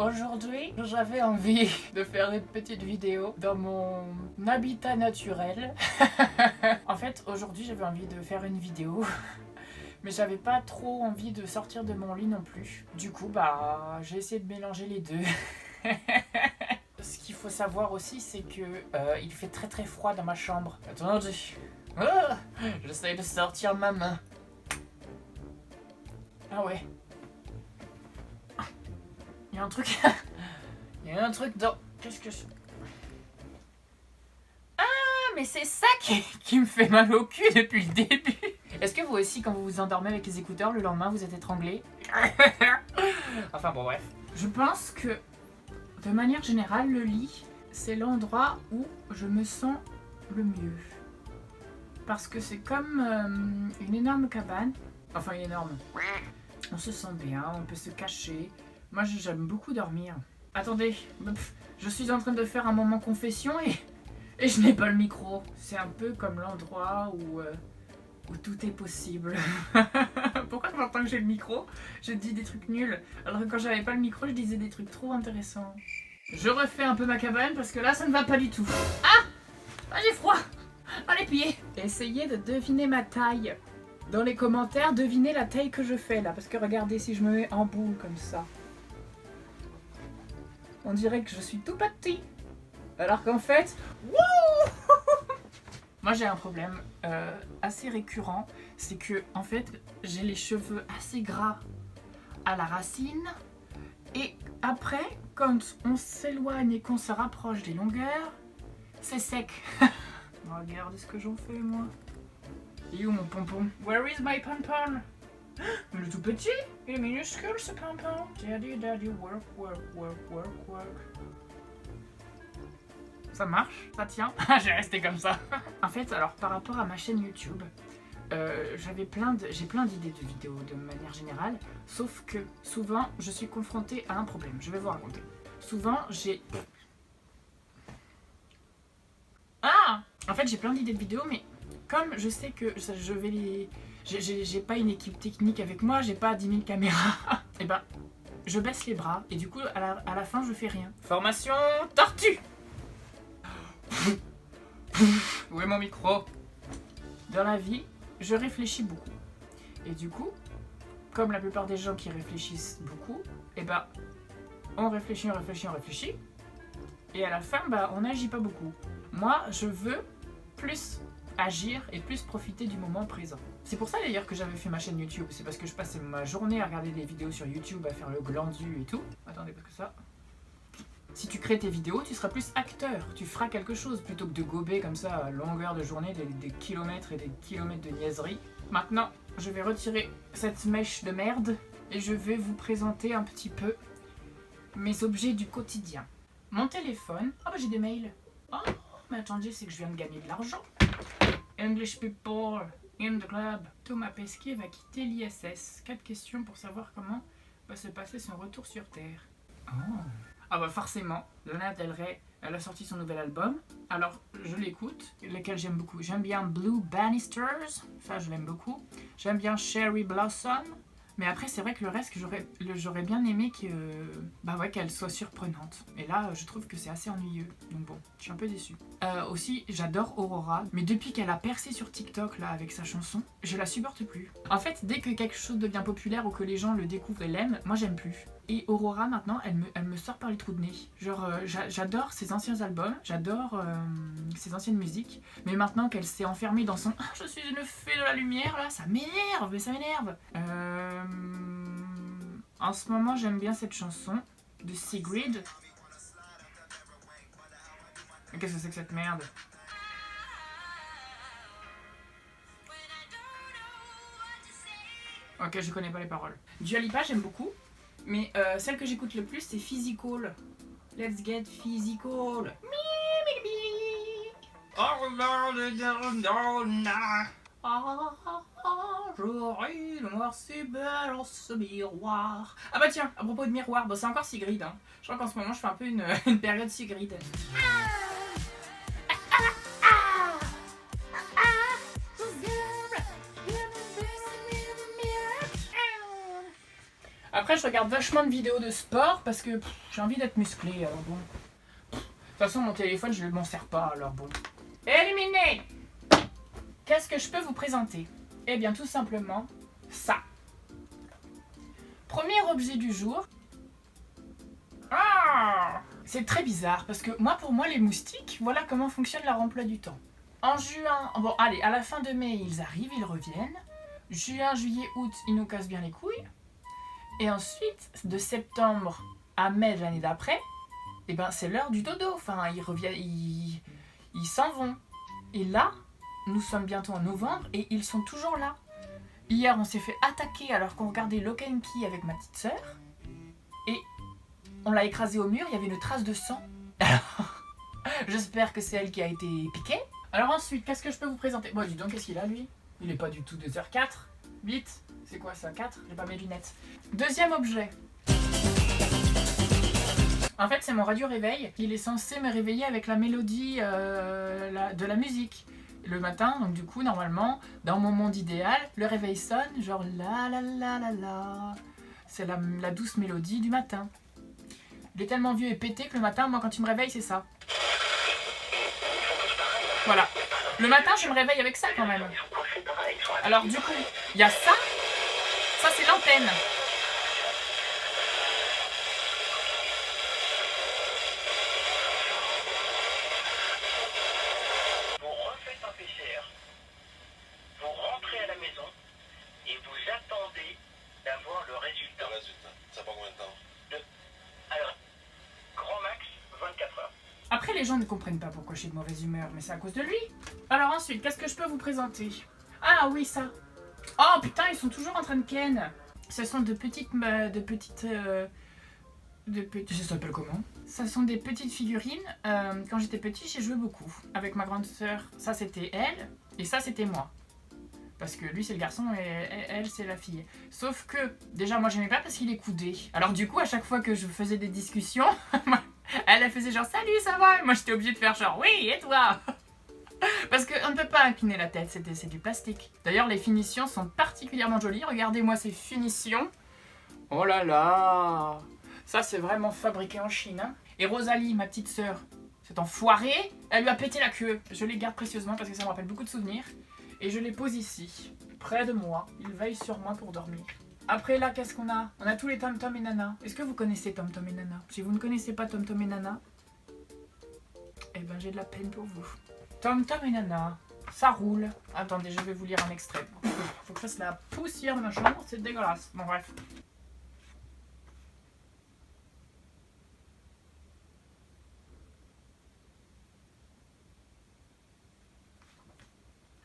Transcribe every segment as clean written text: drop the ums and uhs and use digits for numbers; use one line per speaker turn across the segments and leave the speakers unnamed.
Aujourd'hui, j'avais envie de faire une petite vidéo dans mon habitat naturel. En fait, aujourd'hui, j'avais envie de faire une vidéo, mais j'avais pas trop envie de sortir de mon lit non plus. Du coup, j'ai essayé de mélanger les deux. Ce qu'il faut savoir aussi, c'est que il fait très très froid dans ma chambre. Attendez. Ah, j'essaye de sortir ma main. Ah ouais. Il y a un truc. Il y a un truc dans. Qu'est-ce que c'est? Ah, mais c'est ça qui me fait mal au cul depuis le début. Est-ce que vous aussi, quand vous vous endormez avec les écouteurs, le lendemain vous êtes étranglé? Enfin bon, bref. Je pense que, de manière générale, le lit, c'est l'endroit où je me sens le mieux. Parce que c'est comme une énorme cabane. Enfin, énorme. On se sent bien, on peut se cacher. Moi, j'aime beaucoup dormir. Attendez, je suis en train de faire un moment confession et je n'ai pas le micro. C'est un peu comme l'endroit où tout est possible. Pourquoi maintenant que j'ai le micro, je dis des trucs nuls, alors que quand j'avais pas le micro, je disais des trucs trop intéressants. Je refais un peu ma cabane parce que là, ça ne va pas du tout. Ah, j'ai froid. Ah, les pieds. Essayez de deviner ma taille. Dans les commentaires, devinez la taille que je fais là, parce que regardez si je me mets en boule comme ça. On dirait que je suis tout petit. Alors qu'en fait... Wouh. Moi j'ai un problème assez récurrent. C'est que en fait j'ai les cheveux assez gras à la racine. Et après, quand on s'éloigne et qu'on se rapproche des longueurs, c'est sec. Regarde ce que j'en fais moi. Il est où mon pompon? Where is my pompon? Il est tout petit, il est minuscule ce pompon. Daddy, daddy, work, work, work, work, work. Ça marche? Ça tient? J'ai resté comme ça. En fait, alors par rapport à ma chaîne YouTube, j'ai plein d'idées de vidéos de manière générale, sauf que souvent je suis confrontée à un problème. Je vais vous raconter. Souvent j'ai... En fait j'ai plein d'idées de vidéos, mais comme je sais que je vais les... J'ai pas une équipe technique avec moi, j'ai pas 10 000 caméras, et je baisse les bras et du coup à la fin je fais rien. Formation tortue. Où est mon micro? Dans la vie, je réfléchis beaucoup. Et du coup, comme la plupart des gens qui réfléchissent beaucoup, on réfléchit. Et à la fin, on n'agit pas beaucoup. Moi, je veux plus agir et plus profiter du moment présent. C'est pour ça d'ailleurs que j'avais fait ma chaîne YouTube. C'est parce que je passais ma journée à regarder des vidéos sur YouTube, à faire le glandu et tout. Attendez, parce que ça... Si tu crées tes vidéos, tu seras plus acteur. Tu feras quelque chose plutôt que de gober comme ça à longueur de journée des kilomètres et des kilomètres de niaiseries. Maintenant, je vais retirer cette mèche de merde et je vais vous présenter un petit peu mes objets du quotidien. Mon téléphone... j'ai des mails. Oh, mais attendez, c'est que je viens de gagner de l'argent. English people in the club. Thomas Pesquet va quitter l'ISS. 4 questions pour savoir comment va se passer son retour sur Terre. Forcément, Lana Del Rey, elle a sorti son nouvel album. Alors, je l'écoute, lequel j'aime beaucoup. J'aime bien Blue Bannisters, ça je l'aime beaucoup. J'aime bien Cherry Blossom. Mais après, c'est vrai que le reste, j'aurais bien aimé qu'elle soit surprenante. Et là, je trouve que c'est assez ennuyeux. Donc bon, je suis un peu déçue. Aussi, j'adore Aurora. Mais depuis qu'elle a percé sur TikTok, là, avec sa chanson, je la supporte plus. En fait, dès que quelque chose devient populaire ou que les gens le découvrent et l'aiment, moi, j'aime plus. Et Aurora, maintenant, elle me sort par les trous de nez. Genre, j'adore ses anciens albums, j'adore ses anciennes musiques. Mais maintenant qu'elle s'est enfermée dans son « Ah, je suis une fée de la lumière », là, ça m'énerve, ça m'énerve. En ce moment, j'aime bien cette chanson de Sigrid. Qu'est-ce que c'est que cette merde? Ok, je connais pas les paroles. Dua Lipa, j'aime beaucoup. Mais celle que j'écoute le plus, c'est Physical. Let's get physical. J'aurais le noir si belle en ce miroir. Tiens, à propos de miroir, c'est encore Sigrid. Hein. Je crois qu'en ce moment, je fais un peu une période Sigrid. Après, je regarde vachement de vidéos de sport parce que j'ai envie d'être musclé. Alors bon. De toute façon, mon téléphone, je ne m'en sers pas. Alors bon. Éliminé! Qu'est-ce que je peux vous présenter? Eh bien, tout simplement, ça. Premier objet du jour. Ah! C'est très bizarre parce que pour moi, les moustiques, voilà comment fonctionne leur emploi du temps. En juin, bon, allez, à la fin de mai, ils arrivent, ils reviennent. Juin, juillet, août, ils nous cassent bien les couilles. Et ensuite, de septembre à mai de l'année d'après, eh ben, c'est l'heure du dodo. Enfin, ils reviennent, ils s'en vont. Et là, nous sommes bientôt en novembre et ils sont toujours là. Hier, on s'est fait attaquer alors qu'on regardait Lock and Key avec ma petite sœur. Et on l'a écrasé au mur, il y avait une trace de sang. Alors, j'espère que c'est elle qui a été piquée. Alors ensuite, qu'est-ce que je peux vous présenter? Bon, dis donc, qu'est-ce qu'il a, lui? Il est pas du tout 2h04. Vite. C'est quoi ça? 4? J'ai pas mes lunettes. Deuxième objet. En fait, c'est mon radio-réveil. Il est censé me réveiller avec la mélodie de la musique. Le matin, donc du coup, normalement, dans mon monde idéal, le réveil sonne, genre la la la la la. C'est la douce mélodie du matin. Il est tellement vieux et pété que le matin, moi, quand il me réveille, c'est ça. Voilà. Le matin, je me réveille avec ça quand même. Alors du coup, il y a ça. Ça, c'est l'antenne.
Vous refaites un PCR, vous rentrez à la maison et vous attendez d'avoir le résultat.
Le résultat, ça prend combien de temps?
Alors, grand max, 24 heures.
Après, les gens ne comprennent pas pourquoi je suis de mauvaise humeur, mais c'est à cause de lui. Alors ensuite, qu'est-ce que je peux vous présenter? Ah oui, ça. Oh putain, ils sont toujours en train de ken. Ce sont de petites... ça s'appelle comment? Ça sont des petites figurines. Quand j'étais petit, j'ai joué beaucoup. Avec ma grande sœur, ça c'était elle, et ça c'était moi. Parce que lui c'est le garçon et elle c'est la fille. Sauf que, déjà moi j'aimais pas parce qu'il est coudé. Alors du coup, à chaque fois que je faisais des discussions, elle faisait genre salut, ça va? Et moi j'étais obligée de faire genre oui, et toi? Parce qu'on ne peut pas incliner la tête, c'est du plastique. D'ailleurs, les finitions sont particulièrement jolies. Regardez-moi ces finitions. Oh là là! Ça, c'est vraiment fabriqué en Chine. Hein. Et Rosalie, ma petite sœur, cette enfoirée, elle lui a pété la queue. Je les garde précieusement parce que ça me rappelle beaucoup de souvenirs. Et je les pose ici, près de moi. Il veille sur moi pour dormir. Après là, qu'est-ce qu'on a? On a tous les Tom Tom et Nana. Est-ce que vous connaissez Tom Tom et Nana? Si vous ne connaissez pas Tom Tom et Nana, eh ben j'ai de la peine pour vous. Tom Tom et Nana, ça roule. Attendez, je vais vous lire un extrait. Faut que je fasse la poussière de ma chambre, c'est dégueulasse. Bon bref.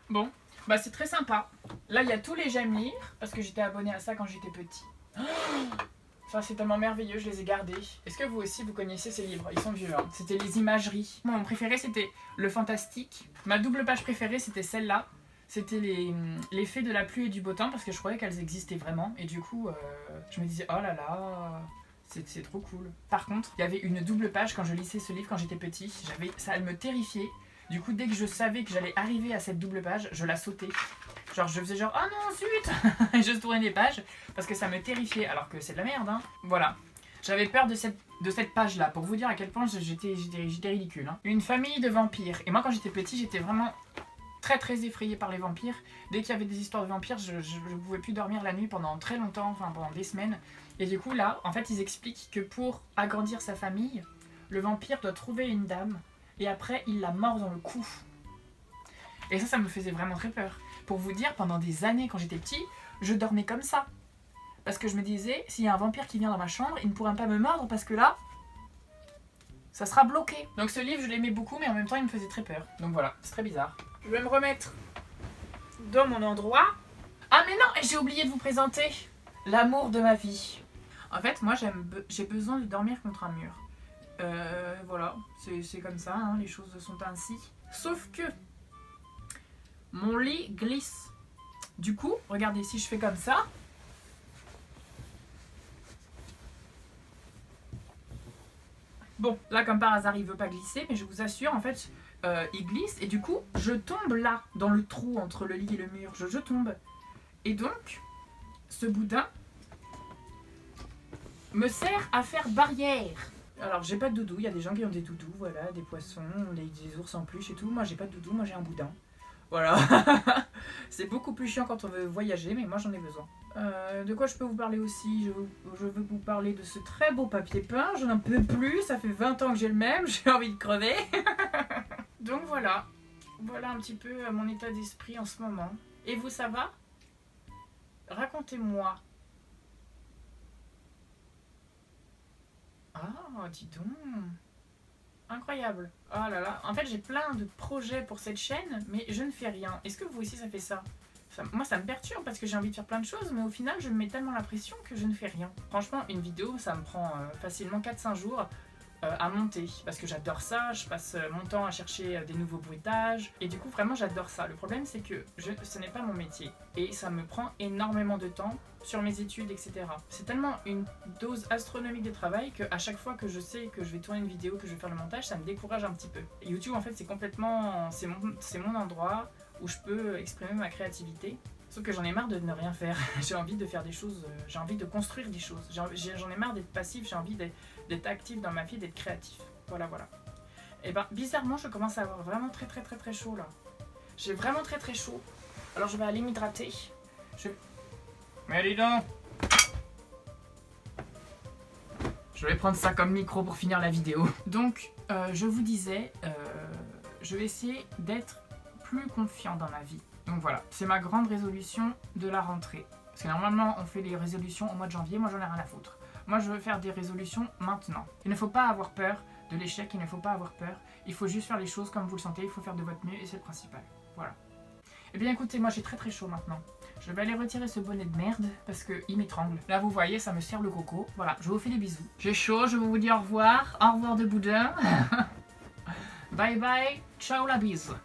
Bon, bah c'est très sympa. Là, il y a tous les J'aime lire, parce que j'étais abonnée à ça quand j'étais petit. Ça, c'est tellement merveilleux, je les ai gardés. Est-ce que vous aussi, vous connaissez ces livres? Ils sont vieux, hein. C'était les imageries. Mon préféré, c'était le fantastique. Ma double page préférée, c'était celle-là. C'était les fées de la pluie et du beau temps, parce que je croyais qu'elles existaient vraiment. Et du coup, je me disais, oh là là, c'est trop cool. Par contre, il y avait une double page quand je lisais ce livre quand j'étais petit. Ça, elle me terrifiait. Du coup, dès que je savais que j'allais arriver à cette double page, je la sautais. Genre, je faisais genre, oh non, zut. Et je tournais les pages parce que ça me terrifiait, alors que c'est de la merde, hein. Voilà. J'avais peur de cette page-là, pour vous dire à quel point j'étais ridicule. Hein. Une famille de vampires. Et moi, quand j'étais petit, j'étais vraiment très très effrayée par les vampires. Dès qu'il y avait des histoires de vampires, je ne pouvais plus dormir la nuit pendant très longtemps, enfin pendant des semaines. Et du coup, là, en fait, ils expliquent que pour agrandir sa famille, le vampire doit trouver une dame. Et après, il la mord dans le cou. Et ça me faisait vraiment très peur. Pour vous dire, pendant des années, quand j'étais petit, je dormais comme ça. Parce que je me disais, s'il y a un vampire qui vient dans ma chambre, il ne pourra pas me mordre parce que là, ça sera bloqué. Donc ce livre, je l'aimais beaucoup, mais en même temps, il me faisait très peur. Donc voilà, c'est très bizarre. Je vais me remettre dans mon endroit. Ah mais non, j'ai oublié de vous présenter l'amour de ma vie. En fait, moi, j'ai besoin de dormir contre un mur. Voilà, c'est comme ça, hein, les choses sont ainsi. Sauf que mon lit glisse. Du coup, regardez, si je fais comme ça, bon, là comme par hasard il veut pas glisser, mais je vous assure, en fait, il glisse et du coup, je tombe là, dans le trou entre le lit et le mur, je tombe. Et donc, ce boudin, me sert à faire barrière. Alors j'ai pas de doudou, il y a des gens qui ont des doudous, voilà, des poissons, des ours en peluche et tout. Moi j'ai pas de doudou, moi j'ai un boudin. Voilà. C'est beaucoup plus chiant quand on veut voyager, mais moi j'en ai besoin. De quoi je peux vous parler aussi? Je veux vous parler de ce très beau papier peint, je n'en peux plus, ça fait 20 ans que j'ai le même, j'ai envie de crever. Donc voilà. Voilà un petit peu mon état d'esprit en ce moment. Et vous, ça va? Racontez-moi. Ah, dis donc. Incroyable. Oh là là. En fait, j'ai plein de projets pour cette chaîne, mais je ne fais rien. Est-ce que vous aussi, ça fait ça? Moi, ça me perturbe parce que j'ai envie de faire plein de choses, mais au final, je me mets tellement la pression que je ne fais rien. Franchement, une vidéo, ça me prend facilement 4-5 jours à monter, parce que j'adore ça, je passe mon temps à chercher des nouveaux bruitages, et du coup vraiment j'adore ça. Le problème c'est que ce n'est pas mon métier, et ça me prend énormément de temps sur mes études, etc. C'est tellement une dose astronomique de travail qu'à chaque fois que je sais que je vais tourner une vidéo, que je vais faire le montage, ça me décourage un petit peu. Et YouTube en fait c'est complètement, c'est mon endroit où je peux exprimer ma créativité. Sauf que j'en ai marre de ne rien faire, j'ai envie de faire des choses, j'ai envie de construire des choses, j'en ai marre d'être passif, j'ai envie d'être actif dans ma vie, d'être créatif. Voilà, voilà. Et ben bizarrement, je commence à avoir vraiment très chaud là. J'ai vraiment très chaud. Alors je vais aller m'hydrater. Mais dis donc! Je vais prendre ça comme micro pour finir la vidéo. Donc, je vous disais, je vais essayer d'être plus confiant dans ma vie. Donc voilà, c'est ma grande résolution de la rentrée. Parce que normalement, on fait les résolutions au mois de janvier, moi j'en ai rien à foutre. Moi je veux faire des résolutions maintenant. Il ne faut pas avoir peur de l'échec, il ne faut pas avoir peur. Il faut juste faire les choses comme vous le sentez, il faut faire de votre mieux et c'est le principal. Voilà. Eh bien écoutez, moi j'ai très chaud maintenant. Je vais aller retirer ce bonnet de merde parce qu'il m'étrangle. Là vous voyez, ça me serre le coco. Voilà, je vous fais des bisous. J'ai chaud, je vous dis au revoir. Au revoir de boudin. Bye bye, ciao la bise.